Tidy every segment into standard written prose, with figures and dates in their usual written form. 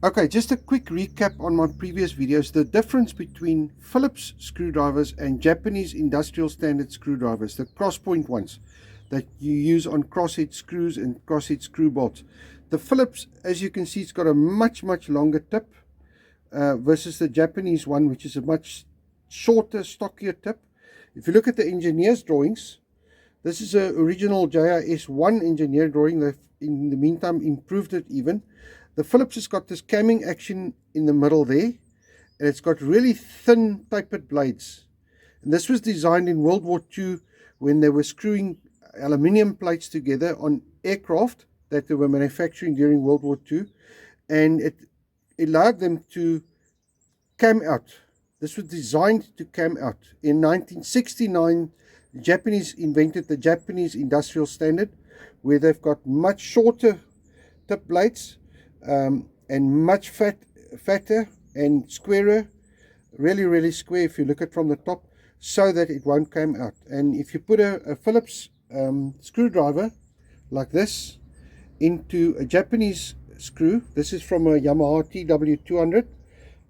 Okay, just a quick recap on my previous videos. The difference between Phillips screwdrivers and Japanese industrial standard screwdrivers, the cross-point ones that you use on crosshead screws and crosshead screw bolts. The Phillips, as you can see, it's got a much longer tip versus the Japanese one, which is a much shorter, stockier tip. If you look at the engineer's drawings, this is an original JIS 1 engineer drawing. They've, in the meantime, improved it even. The Phillips has got this camming action in the middle there, and it's got really thin tapered blades. And this was designed in World War II when they were screwing aluminium plates together on aircraft that they were manufacturing during World War II, and it allowed them to cam out. This was designed to cam out. In 1969, the Japanese invented the Japanese industrial standard, where they've got much shorter tip blades and much fatter and squarer, really square if you look at from the top, so that it won't come out. And if you put a Phillips screwdriver like this into a Japanese screw, this is from a Yamaha TW200, let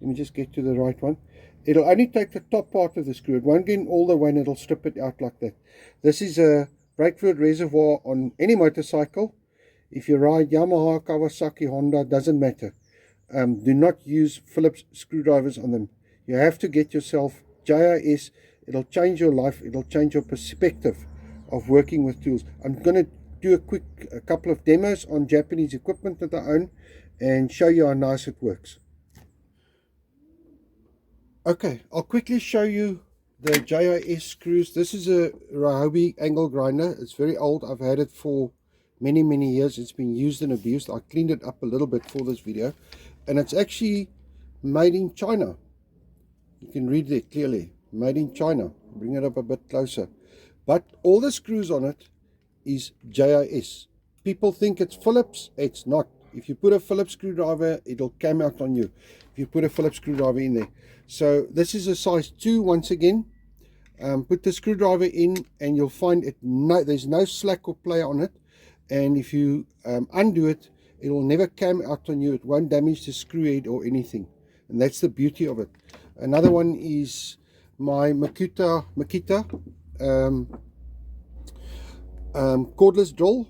me just get to the right one. It'll only take the top part of the screw. It won't get in all the way, and it'll strip it out like that. This is a brake fluid reservoir on any motorcycle. If you ride Yamaha, Kawasaki, Honda, doesn't matter. Do not use Phillips screwdrivers on them. You have to get yourself JIS. It'll change your life. It'll change your perspective of working with tools. I'm going to do a couple of demos on Japanese equipment that I own and show you how nice it works. Okay, I'll quickly show you the JIS screws. This is a Ryobi angle grinder. It's very old. I've had it for many years. It's been used and abused. I cleaned it up a little bit for this video, and it's actually made in China. You can read there clearly, made in China. Bring it up a bit closer. But all the screws on it is JIS. People think it's Phillips. It's not. If you put a Phillips screwdriver, it'll come out on you if you put a Phillips screwdriver in there. So this is a size 2 once again. Put the screwdriver in and you'll find it. There's no slack or play on it. And if you undo it, it will never come out on you. It won't damage the screw head or anything. And that's the beauty of it. Another one is my Makita cordless drill.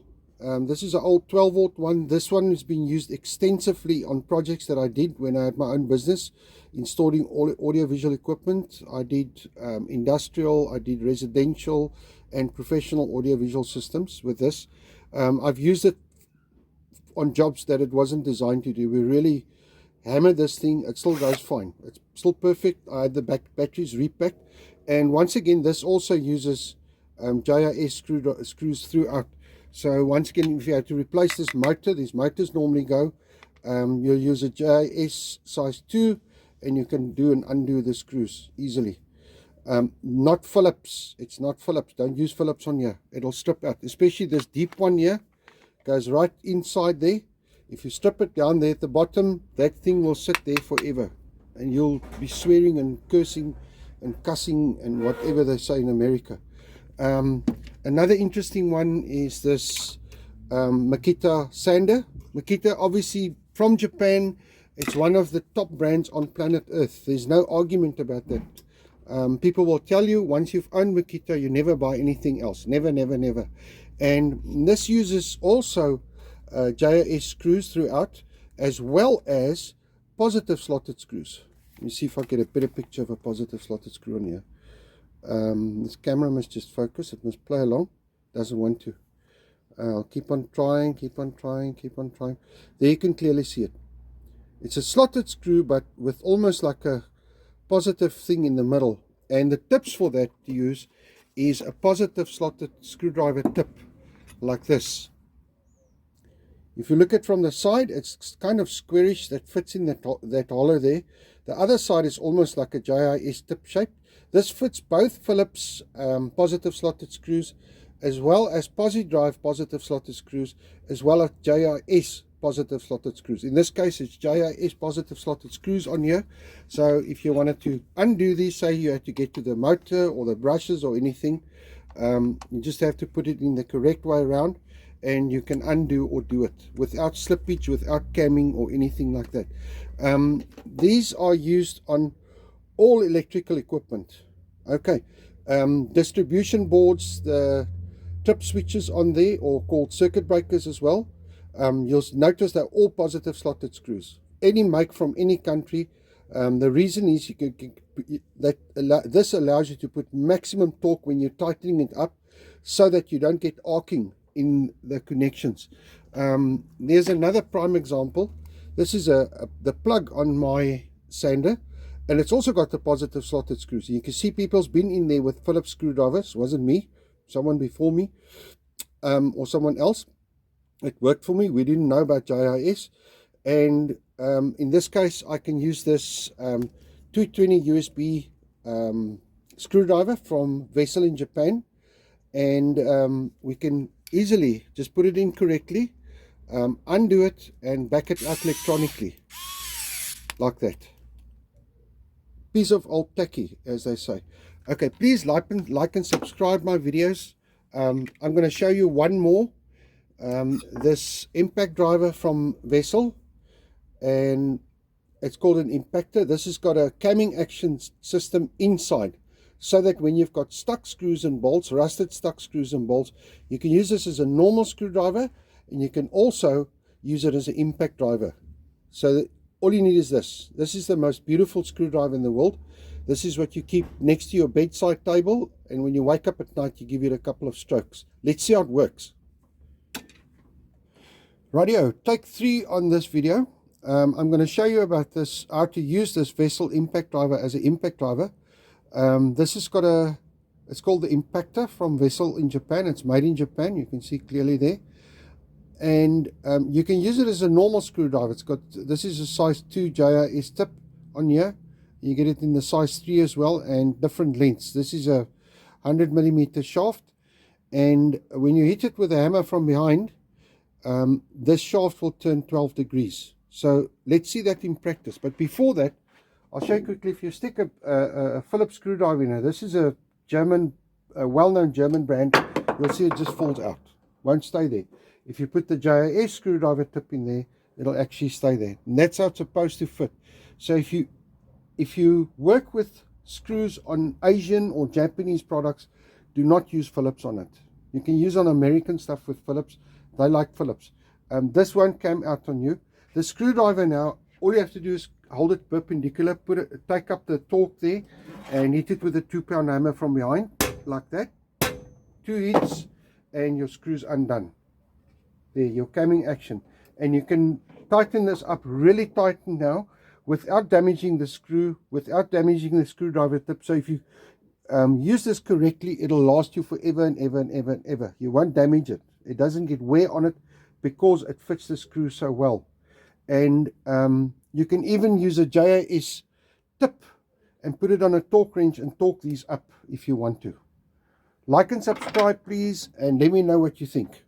This is an old 12 volt one. This one has been used extensively on projects that I did when I had my own business, installing audio-visual equipment. I did industrial, I did residential and professional audio-visual systems with this. I've used it on jobs that it wasn't designed to do. We really hammered this thing. It still goes fine. It's still perfect. I had the batteries repacked. And once again, this also uses JIS screws throughout. So once again, if you have to replace this motor, these motors normally go, you'll use a JIS size 2, and you can do and undo the screws easily. Not Phillips. It's not Phillips. Don't use Phillips on here. It'll strip out. Especially this deep one here. Goes right inside there. If you strip it down there at the bottom, that thing will sit there forever. And you'll be swearing and cursing and cussing and whatever they say in America. Another interesting one is this Makita sander. Makita, obviously from Japan. It's one of the top brands on planet Earth. There's no argument about that. People will tell you once you've owned Makita, you never buy anything else. Never. And this uses also JIS screws throughout, as well as positive slotted screws. Let me see if I get a better picture of a positive slotted screw on here. This camera must just focus. It must play along. Doesn't want to. I'll keep on trying. There you can clearly see it. It's a slotted screw, but with almost like a positive thing in the middle, and the tips for that to use is a positive slotted screwdriver tip like this. If you look at from the side, it's kind of squarish, that fits in that hollow there. The other side is almost like a JIS tip shape. This fits both Phillips positive slotted screws, as well as PosiDrive positive slotted screws, as well as JIS positive slotted screws. In this case, it's JIS positive slotted screws on here. So if you wanted to undo these, say you had to get to the motor or the brushes or anything, you just have to put it in the correct way around, and you can undo or do it without slippage, without camming or anything like that. These are used on all electrical equipment. Okay, distribution boards, the trip switches on there, or called circuit breakers as well. You'll notice they're all positive slotted screws, any make from any country. The reason is this allows you to put maximum torque when you're tightening it up, so that you don't get arcing in the connections. There's another prime example. This is the plug on my sander, and it's also got the positive slotted screws. You can see people's been in there with Phillips screwdrivers. Wasn't me, someone before me, or someone else. It worked for me. We didn't know about JIS, and in this case I can use this 220 USB screwdriver from Vessel in Japan, and we can easily just put it in correctly, undo it and back it out electronically like that. Piece of old tacky, as they say. Okay, please like and subscribe my videos. I'm going to show you one more. This impact driver from Vessel, and it's called an impactor. This has got a camming action system inside, so that when you've got stuck screws and bolts, rusted stuck screws and bolts, you can use this as a normal screwdriver, and you can also use it as an impact driver. So that all you need is this. This is the most beautiful screwdriver in the world. This is what you keep next to your bedside table, and when you wake up at night, you give it a couple of strokes. Let's see how it works. Radio, take 3 on this video. I'm going to show you about this, how to use this Vessel impact driver as an impact driver. This has got it's called the impactor from Vessel in Japan. It's made in Japan, you can see clearly there. And you can use it as a normal screwdriver. This is a size 2 JIS tip on here. You get it in the size 3 as well, and different lengths. This is a 100mm shaft, and when you hit it with a hammer from behind, this shaft will turn 12 degrees. So let's see that in practice. But before that, I'll show you quickly. If you stick a Phillips screwdriver in here, this is a well-known German brand, you'll see it just falls out, won't stay there. If you put the JIS screwdriver tip in there, it'll actually stay there, and that's how it's supposed to fit. So if you work with screws on Asian or Japanese products, do not use Phillips on it. You can use on American stuff with Phillips. They like Phillips. This won't come out on you. The screwdriver now, all you have to do is hold it perpendicular, take up the torque there, and hit it with a 2-pound hammer from behind, like that. 2 hits, and your screw's undone. There, your camming action. And you can tighten this up really tight now, without damaging the screw, without damaging the screwdriver tip. So if you use this correctly, it'll last you forever and ever and ever and ever. You won't damage it. It doesn't get wear on it, because it fits the screw so well. And you can even use a JIS tip and put it on a torque wrench and torque these up if you want to. Like and subscribe, please, and let me know what you think.